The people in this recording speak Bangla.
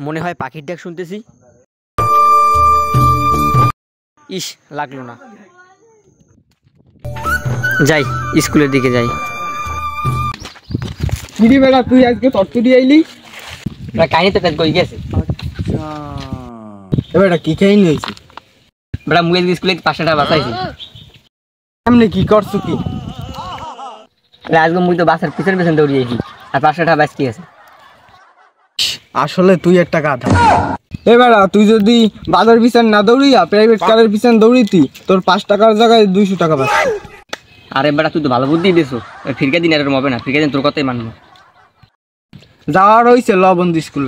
মনে হয় পাখির ডাক শুনতেছি। ইস, লাগলো না। যাই, স্কুলের দিকে যাই। কিরে বেলা, তুই আজকে তত্ত্ব দিয়ে আইলি? কাহিনী তো পেট কই গেছে। এবার কি খেয়ে নিয়েছি? বেটা মুই স্কুলে 500 টাকা বাঁচাইছি। এমনি কি করছো কি? আজকে মুই তো বাসের পিছন পিছন দৌড়িয়েছি, আর 500 টাকা বাঁচতে আছে। আসলে তুই একটা গাধা। এবার তুই যদি বাজার পিছন না দৌড়িয়া প্রাইভেট কারের পিছন দৌড়িতি, তোর 5 টাকার জায়গায় 200 টাকা পাস। আরে বেটা, তুই তো ভালো বুদ্ধি দিয়েছো। ফিরকে দিন এরকম হবে না, ফিরকে দিন তোর কথাই মানবো। যাওয়ার হয়েছে ল বন্ধু স্কুল।